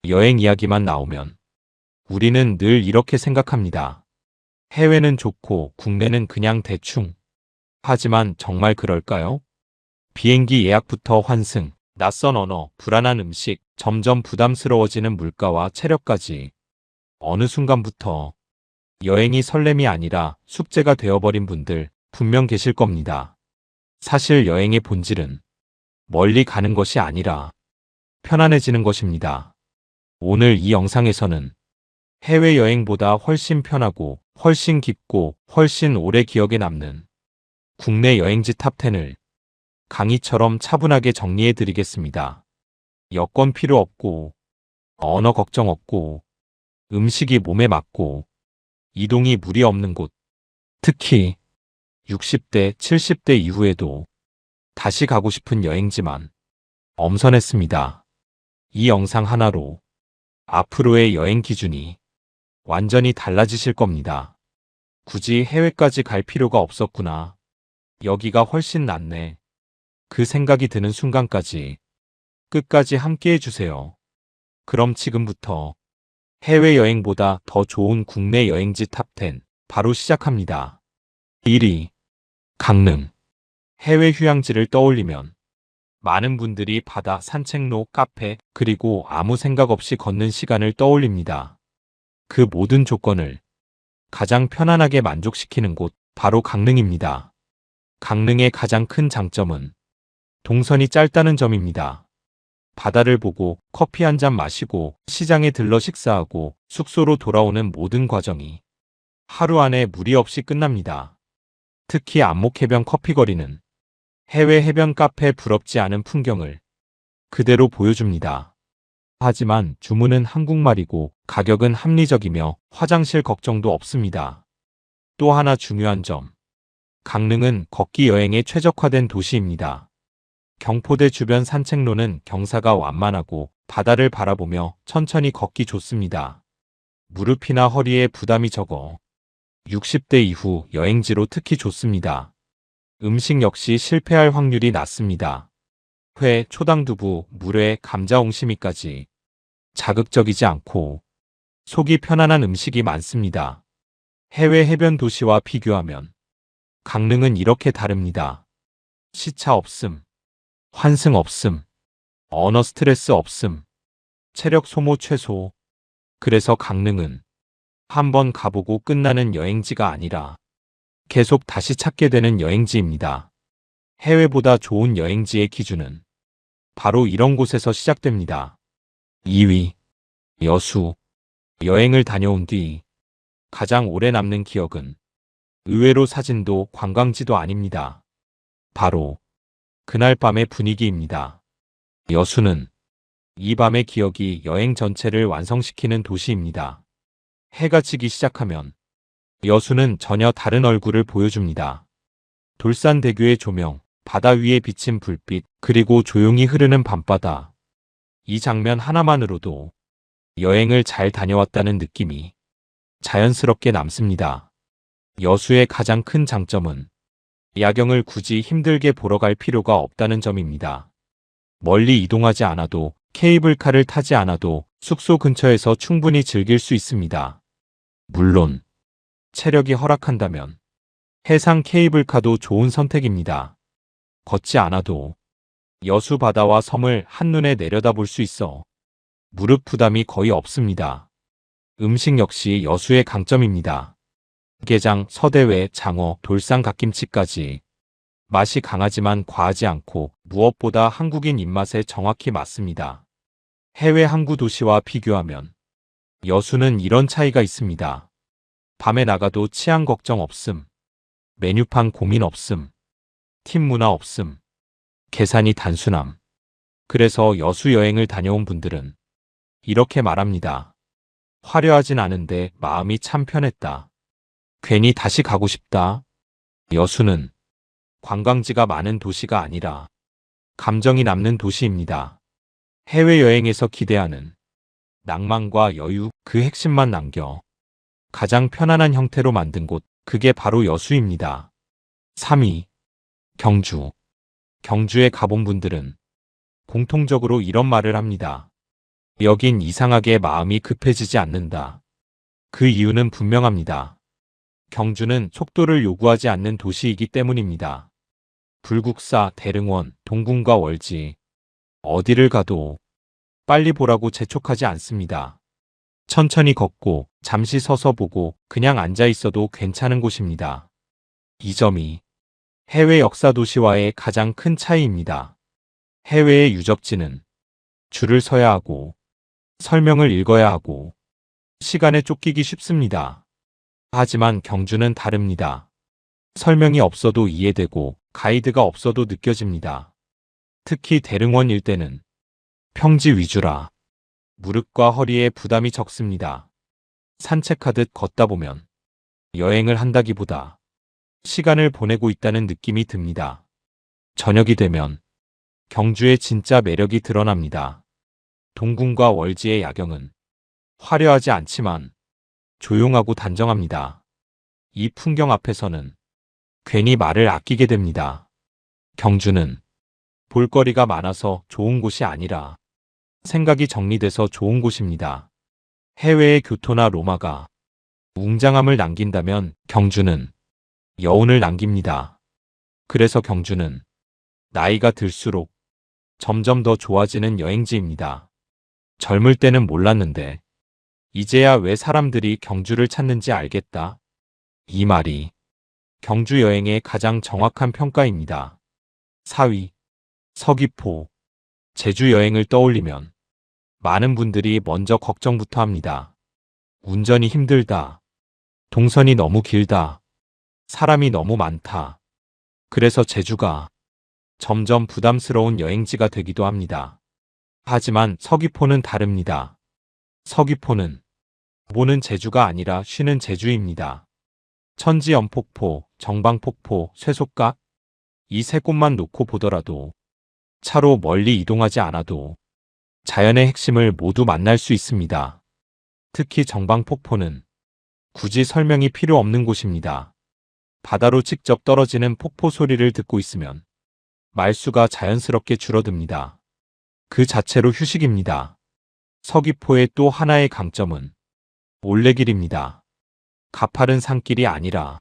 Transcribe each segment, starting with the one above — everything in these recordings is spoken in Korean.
여행 이야기만 나오면 우리는 늘 이렇게 생각합니다. 해외는 좋고 국내는 그냥 대충. 하지만 정말 그럴까요? 비행기 예약부터 환승, 낯선 언어, 불안한 음식, 점점 부담스러워지는 물가와 체력까지 어느 순간부터 여행이 설렘이 아니라 숙제가 되어버린 분들 분명 계실 겁니다. 사실 여행의 본질은 멀리 가는 것이 아니라 편안해지는 것입니다. 오늘 이 영상에서는 해외여행보다 훨씬 편하고 훨씬 깊고 훨씬 오래 기억에 남는 국내 여행지 탑10을 강의처럼 차분하게 정리해 드리겠습니다. 여권 필요 없고, 언어 걱정 없고, 음식이 몸에 맞고, 이동이 무리 없는 곳. 특히 60대, 70대 이후에도 다시 가고 싶은 여행지만 엄선했습니다. 이 영상 하나로 앞으로의 여행 기준이 완전히 달라지실 겁니다. 굳이 해외까지 갈 필요가 없었구나. 여기가 훨씬 낫네. 그 생각이 드는 순간까지 끝까지 함께 해주세요. 그럼 지금부터 해외여행보다 더 좋은 국내 여행지 탑10 바로 시작합니다. 1위. 강릉. 해외 휴양지를 떠올리면 많은 분들이 바다, 산책로, 카페, 그리고 아무 생각 없이 걷는 시간을 떠올립니다. 그 모든 조건을 가장 편안하게 만족시키는 곳 바로 강릉입니다. 강릉의 가장 큰 장점은 동선이 짧다는 점입니다. 바다를 보고 커피 한 잔 마시고 시장에 들러 식사하고 숙소로 돌아오는 모든 과정이 하루 안에 무리 없이 끝납니다. 특히 안목해변 커피거리는 해외 해변 카페 부럽지 않은 풍경을 그대로 보여줍니다. 하지만 주문은 한국말이고 가격은 합리적이며 화장실 걱정도 없습니다. 또 하나 중요한 점. 강릉은 걷기 여행에 최적화된 도시입니다. 경포대 주변 산책로는 경사가 완만하고 바다를 바라보며 천천히 걷기 좋습니다. 무릎이나 허리에 부담이 적어 60대 이후 여행지로 특히 좋습니다. 음식 역시 실패할 확률이 낮습니다. 회, 초당두부, 물회, 감자 옹심이까지 자극적이지 않고 속이 편안한 음식이 많습니다. 해외 해변 도시와 비교하면 강릉은 이렇게 다릅니다. 시차 없음, 환승 없음, 언어 스트레스 없음, 체력 소모 최소. 그래서 강릉은 한번 가보고 끝나는 여행지가 아니라 계속 다시 찾게 되는 여행지입니다. 해외보다 좋은 여행지의 기준은 바로 이런 곳에서 시작됩니다. 2위. 여수. 여행을 다녀온 뒤 가장 오래 남는 기억은 의외로 사진도 관광지도 아닙니다. 바로 그날 밤의 분위기입니다. 여수는 이 밤의 기억이 여행 전체를 완성시키는 도시입니다. 해가 지기 시작하면 여수는 전혀 다른 얼굴을 보여줍니다. 돌산대교의 조명, 바다 위에 비친 불빛, 그리고 조용히 흐르는 밤바다. 이 장면 하나만으로도 여행을 잘 다녀왔다는 느낌이 자연스럽게 남습니다. 여수의 가장 큰 장점은 야경을 굳이 힘들게 보러 갈 필요가 없다는 점입니다. 멀리 이동하지 않아도 케이블카를 타지 않아도 숙소 근처에서 충분히 즐길 수 있습니다. 물론 체력이 허락한다면 해상 케이블카도 좋은 선택입니다. 걷지 않아도 여수 바다와 섬을 한눈에 내려다볼 수 있어 무릎 부담이 거의 없습니다. 음식 역시 여수의 강점입니다. 게장, 서대회, 장어, 돌산 갓김치까지 맛이 강하지만 과하지 않고 무엇보다 한국인 입맛에 정확히 맞습니다. 해외 항구 도시와 비교하면 여수는 이런 차이가 있습니다. 밤에 나가도 치안 걱정 없음, 메뉴판 고민 없음, 팀 문화 없음, 계산이 단순함. 그래서 여수 여행을 다녀온 분들은 이렇게 말합니다. 화려하진 않은데 마음이 참 편했다. 괜히 다시 가고 싶다. 여수는 관광지가 많은 도시가 아니라 감정이 남는 도시입니다. 해외여행에서 기대하는 낭만과 여유, 그 핵심만 남겨 가장 편안한 형태로 만든 곳, 그게 바로 여수입니다. 3위. 경주. 경주에 가본 분들은 공통적으로 이런 말을 합니다. 여긴 이상하게 마음이 급해지지 않는다. 그 이유는 분명합니다. 경주는 속도를 요구하지 않는 도시이기 때문입니다. 불국사, 대릉원, 동궁과 월지. 어디를 가도 빨리 보라고 재촉하지 않습니다. 천천히 걷고 잠시 서서 보고 그냥 앉아 있어도 괜찮은 곳입니다. 이 점이 해외 역사 도시와의 가장 큰 차이입니다. 해외의 유적지는 줄을 서야 하고 설명을 읽어야 하고 시간에 쫓기기 쉽습니다. 하지만 경주는 다릅니다. 설명이 없어도 이해되고 가이드가 없어도 느껴집니다. 특히 대릉원 일대는 평지 위주라 무릎과 허리에 부담이 적습니다. 산책하듯 걷다 보면 여행을 한다기보다 시간을 보내고 있다는 느낌이 듭니다. 저녁이 되면 경주의 진짜 매력이 드러납니다. 동궁과 월지의 야경은 화려하지 않지만 조용하고 단정합니다. 이 풍경 앞에서는 괜히 말을 아끼게 됩니다. 경주는 볼거리가 많아서 좋은 곳이 아니라 생각이 정리돼서 좋은 곳입니다. 해외의 교토나 로마가 웅장함을 남긴다면 경주는 여운을 남깁니다. 그래서 경주는 나이가 들수록 점점 더 좋아지는 여행지입니다. 젊을 때는 몰랐는데 이제야 왜 사람들이 경주를 찾는지 알겠다. 이 말이 경주 여행의 가장 정확한 평가입니다. 4위, 서귀포. 제주 여행을 떠올리면 많은 분들이 먼저 걱정부터 합니다. 운전이 힘들다. 동선이 너무 길다. 사람이 너무 많다. 그래서 제주가 점점 부담스러운 여행지가 되기도 합니다. 하지만 서귀포는 다릅니다. 서귀포는 보는 제주가 아니라 쉬는 제주입니다. 천지연폭포, 정방폭포, 쇠속각 이 세 곳만 놓고 보더라도 차로 멀리 이동하지 않아도 자연의 핵심을 모두 만날 수 있습니다. 특히 정방폭포는 굳이 설명이 필요 없는 곳입니다. 바다로 직접 떨어지는 폭포 소리를 듣고 있으면 말수가 자연스럽게 줄어듭니다. 그 자체로 휴식입니다. 서귀포의 또 하나의 강점은 올레길입니다. 가파른 산길이 아니라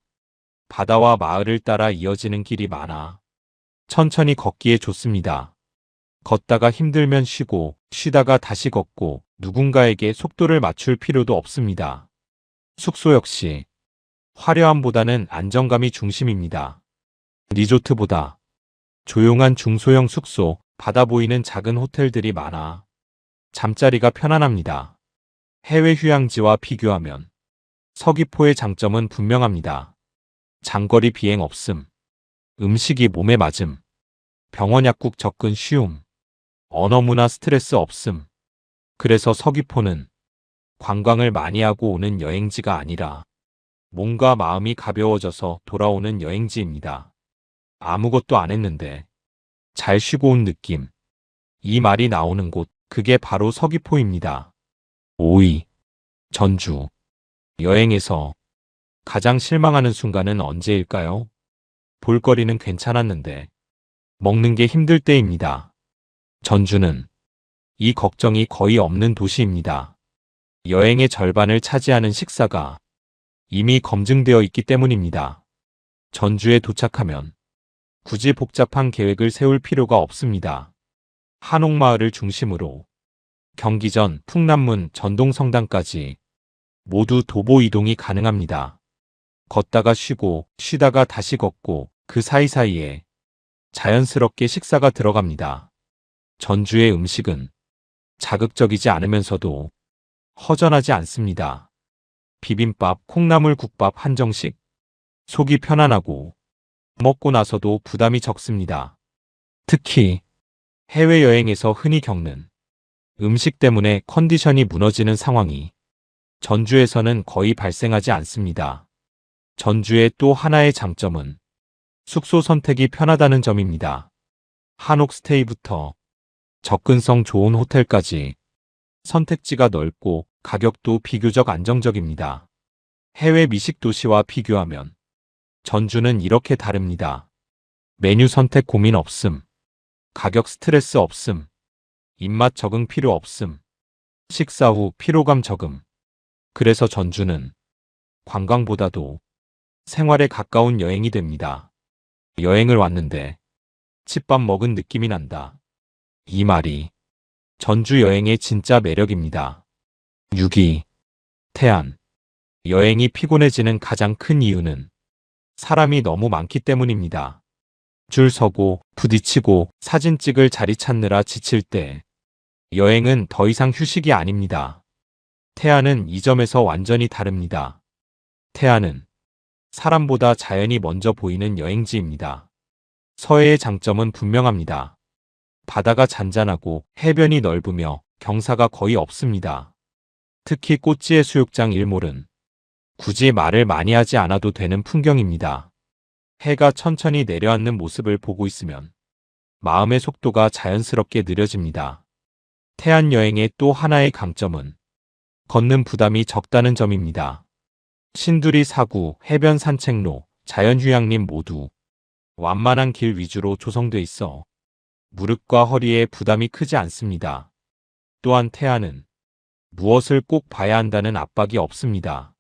바다와 마을을 따라 이어지는 길이 많아 천천히 걷기에 좋습니다. 걷다가 힘들면 쉬고 쉬다가 다시 걷고 누군가에게 속도를 맞출 필요도 없습니다. 숙소 역시 화려함보다는 안정감이 중심입니다. 리조트보다 조용한 중소형 숙소, 바다 보이는 작은 호텔들이 많아 잠자리가 편안합니다. 해외 휴양지와 비교하면 서귀포의 장점은 분명합니다. 장거리 비행 없음, 음식이 몸에 맞음, 병원 약국 접근 쉬움, 언어 문화 스트레스 없음. 그래서 서귀포는 관광을 많이 하고 오는 여행지가 아니라 몸과 마음이 가벼워져서 돌아오는 여행지입니다. 아무것도 안 했는데 잘 쉬고 온 느낌. 이 말이 나오는 곳, 그게 바로 서귀포입니다. 5위, 전주. 여행에서 가장 실망하는 순간은 언제일까요? 볼거리는 괜찮았는데 먹는 게 힘들 때입니다. 전주는 이 걱정이 거의 없는 도시입니다. 여행의 절반을 차지하는 식사가 이미 검증되어 있기 때문입니다. 전주에 도착하면 굳이 복잡한 계획을 세울 필요가 없습니다. 한옥마을을 중심으로 경기전, 풍남문, 전동성당까지 모두 도보 이동이 가능합니다. 걷다가 쉬고 쉬다가 다시 걷고 그 사이사이에 자연스럽게 식사가 들어갑니다. 전주의 음식은 자극적이지 않으면서도 허전하지 않습니다. 비빔밥, 콩나물국밥 한정식. 속이 편안하고 먹고 나서도 부담이 적습니다. 특히 해외여행에서 흔히 겪는 음식 때문에 컨디션이 무너지는 상황이 전주에서는 거의 발생하지 않습니다. 전주의 또 하나의 장점은 숙소 선택이 편하다는 점입니다. 한옥 스테이부터 접근성 좋은 호텔까지 선택지가 넓고 가격도 비교적 안정적입니다. 해외 미식 도시와 비교하면 전주는 이렇게 다릅니다. 메뉴 선택 고민 없음. 가격 스트레스 없음. 입맛 적응 필요 없음. 식사 후 피로감 적음. 그래서 전주는 관광보다도 생활에 가까운 여행이 됩니다. 여행을 왔는데 집밥 먹은 느낌이 난다. 이 말이 전주 여행의 진짜 매력입니다. 6위. 태안. 여행이 피곤해지는 가장 큰 이유는 사람이 너무 많기 때문입니다. 줄 서고 부딪히고 사진 찍을 자리 찾느라 지칠 때 여행은 더 이상 휴식이 아닙니다. 태안은 이 점에서 완전히 다릅니다. 태안은 사람보다 자연이 먼저 보이는 여행지입니다. 서해의 장점은 분명합니다. 바다가 잔잔하고 해변이 넓으며 경사가 거의 없습니다. 특히 꼬치의 수욕장 일몰은 굳이 말을 많이 하지 않아도 되는 풍경입니다. 해가 천천히 내려앉는 모습을 보고 있으면 마음의 속도가 자연스럽게 느려집니다. 태안 여행의 또 하나의 강점은 걷는 부담이 적다는 점입니다. 신두리 사구, 해변 산책로, 자연휴양림 모두 완만한 길 위주로 조성돼 있어 무릎과 허리에 부담이 크지 않습니다. 또한 태안은 무엇을 꼭 봐야 한다는 압박이 없습니다.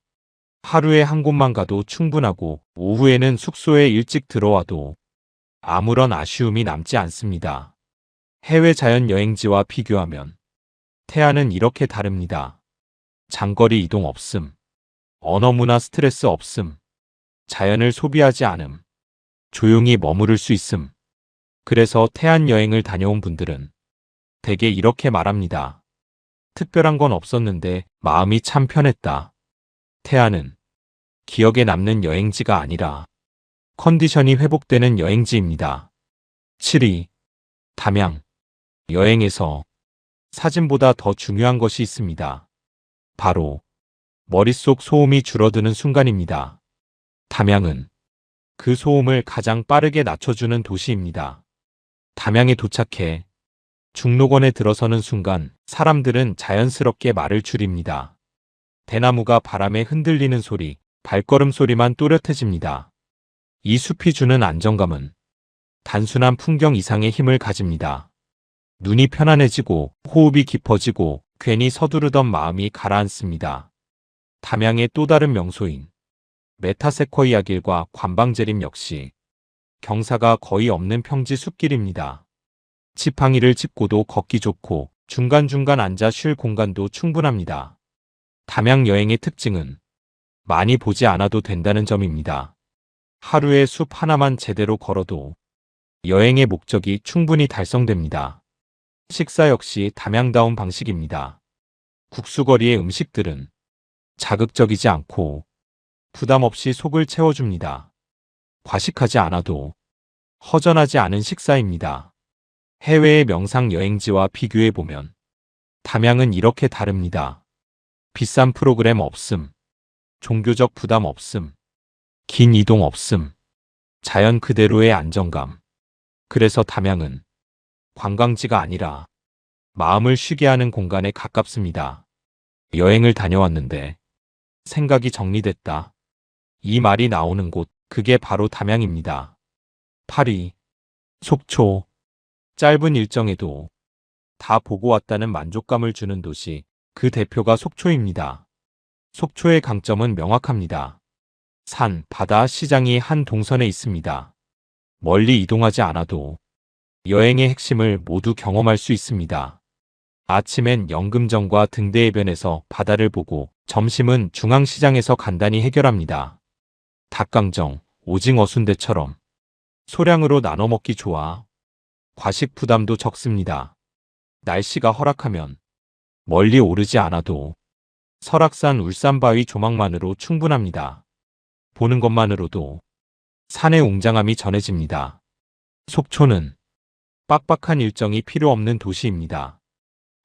하루에 한 곳만 가도 충분하고 오후에는 숙소에 일찍 들어와도 아무런 아쉬움이 남지 않습니다. 해외 자연 여행지와 비교하면 태안은 이렇게 다릅니다. 장거리 이동 없음, 언어 문화 스트레스 없음, 자연을 소비하지 않음, 조용히 머무를 수 있음. 그래서 태안 여행을 다녀온 분들은 대개 이렇게 말합니다. 특별한 건 없었는데 마음이 참 편했다. 태안은 기억에 남는 여행지가 아니라 컨디션이 회복되는 여행지입니다. 7위. 담양. 여행에서 사진보다 더 중요한 것이 있습니다. 바로 머릿속 소음이 줄어드는 순간입니다. 담양은 그 소음을 가장 빠르게 낮춰주는 도시입니다. 담양에 도착해 중록원에 들어서는 순간 사람들은 자연스럽게 말을 줄입니다. 대나무가 바람에 흔들리는 소리, 발걸음 소리만 또렷해집니다. 이 숲이 주는 안정감은 단순한 풍경 이상의 힘을 가집니다. 눈이 편안해지고 호흡이 깊어지고 괜히 서두르던 마음이 가라앉습니다. 담양의 또 다른 명소인 메타세코이아 길과 관방제림 역시 경사가 거의 없는 평지 숲길입니다. 지팡이를 짚고도 걷기 좋고 중간중간 앉아 쉴 공간도 충분합니다. 담양 여행의 특징은 많이 보지 않아도 된다는 점입니다. 하루에 숲 하나만 제대로 걸어도 여행의 목적이 충분히 달성됩니다. 식사 역시 담양다운 방식입니다. 국수거리의 음식들은 자극적이지 않고 부담 없이 속을 채워줍니다. 과식하지 않아도 허전하지 않은 식사입니다. 해외의 명상 여행지와 비교해보면 담양은 이렇게 다릅니다. 비싼 프로그램 없음, 종교적 부담 없음, 긴 이동 없음, 자연 그대로의 안정감. 그래서 담양은 관광지가 아니라 마음을 쉬게 하는 공간에 가깝습니다. 여행을 다녀왔는데 생각이 정리됐다. 이 말이 나오는 곳, 그게 바로 담양입니다. 8위. 속초. 짧은 일정에도 다 보고 왔다는 만족감을 주는 도시, 그 대표가 속초입니다. 속초의 강점은 명확합니다. 산, 바다, 시장이 한 동선에 있습니다. 멀리 이동하지 않아도 여행의 핵심을 모두 경험할 수 있습니다. 아침엔 영금정과 등대해변에서 바다를 보고 점심은 중앙시장에서 간단히 해결합니다. 닭강정, 오징어 순대처럼 소량으로 나눠 먹기 좋아 과식 부담도 적습니다. 날씨가 허락하면 멀리 오르지 않아도 설악산 울산바위 조망만으로 충분합니다. 보는 것만으로도 산의 웅장함이 전해집니다. 속초는 빡빡한 일정이 필요 없는 도시입니다.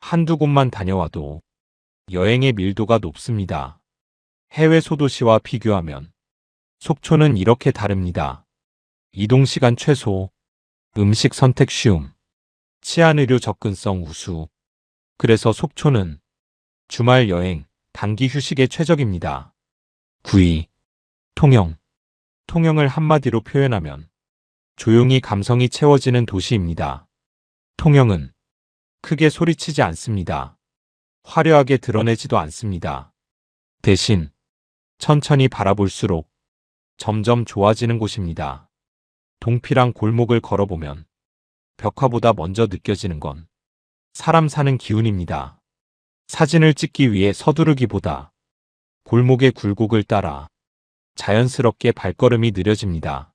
한두 곳만 다녀와도 여행의 밀도가 높습니다. 해외 소도시와 비교하면 속초는 이렇게 다릅니다. 이동시간 최소, 음식 선택 쉬움, 치안의료 접근성 우수. 그래서 속초는 주말 여행, 단기 휴식에 최적입니다. 9위. 통영. 통영을 한마디로 표현하면 조용히 감성이 채워지는 도시입니다. 통영은 크게 소리치지 않습니다. 화려하게 드러내지도 않습니다. 대신 천천히 바라볼수록 점점 좋아지는 곳입니다. 동피랑 골목을 걸어보면 벽화보다 먼저 느껴지는 건 사람 사는 기운입니다. 사진을 찍기 위해 서두르기보다 골목의 굴곡을 따라 자연스럽게 발걸음이 느려집니다.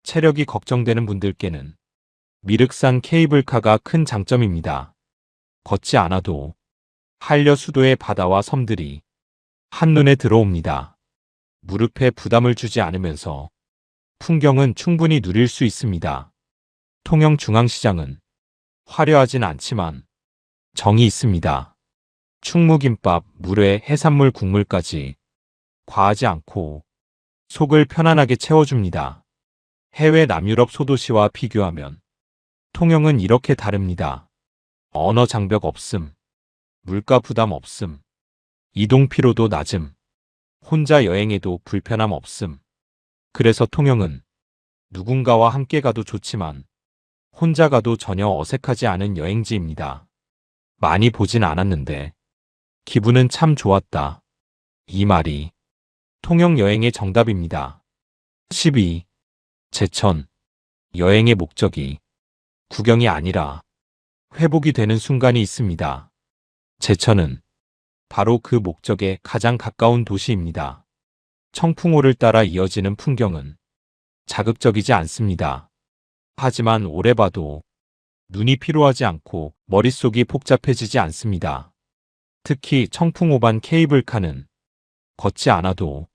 체력이 걱정되는 분들께는 미륵산 케이블카가 큰 장점입니다. 걷지 않아도 한려수도의 바다와 섬들이 한눈에 들어옵니다. 무릎에 부담을 주지 않으면서 풍경은 충분히 누릴 수 있습니다. 통영중앙시장은 화려하진 않지만 정이 있습니다. 충무김밥, 물회, 해산물 국물까지 과하지 않고 속을 편안하게 채워줍니다. 해외 남유럽 소도시와 비교하면 통영은 이렇게 다릅니다. 언어 장벽 없음, 물가 부담 없음, 이동 피로도 낮음, 혼자 여행해도 불편함 없음. 그래서 통영은 누군가와 함께 가도 좋지만 혼자 가도 전혀 어색하지 않은 여행지입니다. 많이 보진 않았는데 기분은 참 좋았다. 이 말이 통영 여행의 정답입니다. 12. 제천. 여행의 목적이 구경이 아니라 회복이 되는 순간이 있습니다. 제천은 바로 그 목적에 가장 가까운 도시입니다. 청풍호를 따라 이어지는 풍경은 자극적이지 않습니다. 하지만 오래 봐도 눈이 피로하지 않고 머릿속이 복잡해지지 않습니다. 특히 청풍호반 케이블카는 걷지 않아도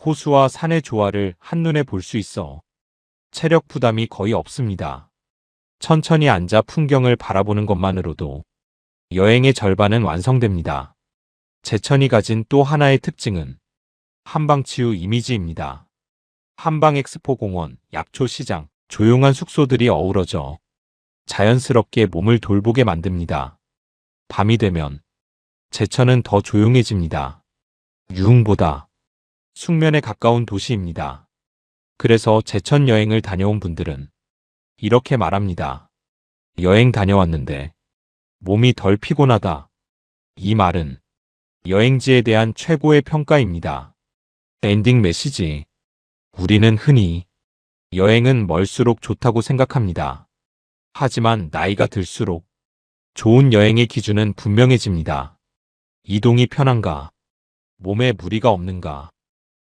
호수와 산의 조화를 한눈에 볼 수 있어 체력 부담이 거의 없습니다. 천천히 앉아 풍경을 바라보는 것만으로도 여행의 절반은 완성됩니다. 제천이 가진 또 하나의 특징은 한방치유 이미지입니다. 한방엑스포공원, 약초시장, 조용한 숙소들이 어우러져 자연스럽게 몸을 돌보게 만듭니다. 밤이 되면 제천은 더 조용해집니다. 유흥보다 숙면에 가까운 도시입니다. 그래서 제천 여행을 다녀온 분들은 이렇게 말합니다. 여행 다녀왔는데 몸이 덜 피곤하다. 이 말은 여행지에 대한 최고의 평가입니다. 엔딩 메시지. 우리는 흔히 여행은 멀수록 좋다고 생각합니다. 하지만 나이가 들수록 좋은 여행의 기준은 분명해집니다. 이동이 편한가? 몸에 무리가 없는가?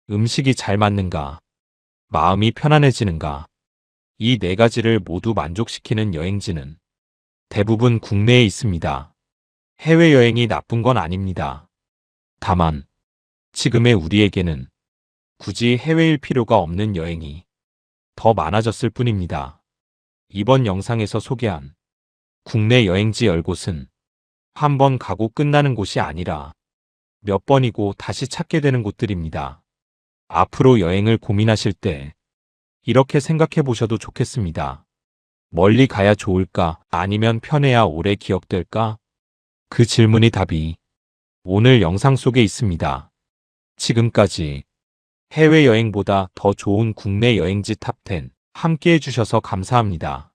음식이 잘 맞는가? 마음이 편안해지는가? 이 네 가지를 모두 만족시키는 여행지는 대부분 국내에 있습니다. 해외여행이 나쁜 건 아닙니다. 다만 지금의 우리에게는 굳이 해외일 필요가 없는 여행이 더 많아졌을 뿐입니다. 이번 영상에서 소개한 국내 여행지 10곳은 한 번 가고 끝나는 곳이 아니라 몇 번이고 다시 찾게 되는 곳들입니다. 앞으로 여행을 고민하실 때 이렇게 생각해 보셔도 좋겠습니다. 멀리 가야 좋을까? 아니면 편해야 오래 기억될까? 그 질문의 답이 오늘 영상 속에 있습니다. 지금까지 해외여행보다 더 좋은 국내 여행지 탑10 함께 해주셔서 감사합니다.